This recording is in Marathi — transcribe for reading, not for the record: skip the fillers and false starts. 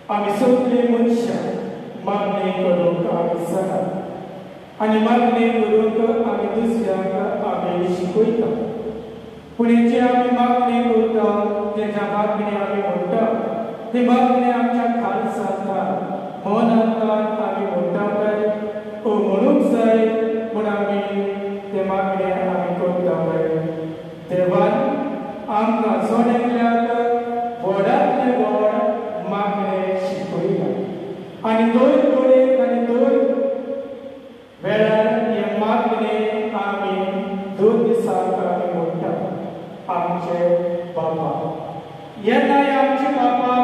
आमी सगळे मनशां मागणी करूंक आमी जाता आनी मागणी करूंक आमी दुसऱ्यांक आमी शिकयता पूण जे आमी मागणी करता तेच्या मागणी आमी म्हणटा ती मागणी आमच्या खालसांतल्यान मनांतल्यान आमी म्हणटा काय म्हणूंक जाय म्हूण आमी ते मागणी आमी करता पळय देवान आमकां सोडेकल्याक व्हडांतले व्हड मागणे शिकयला आनी दर आनी दर वेळार हे मागणे आमी 2 दिसांक आमी म्हणटा आमचे बापा येन्नाय आमचे बापा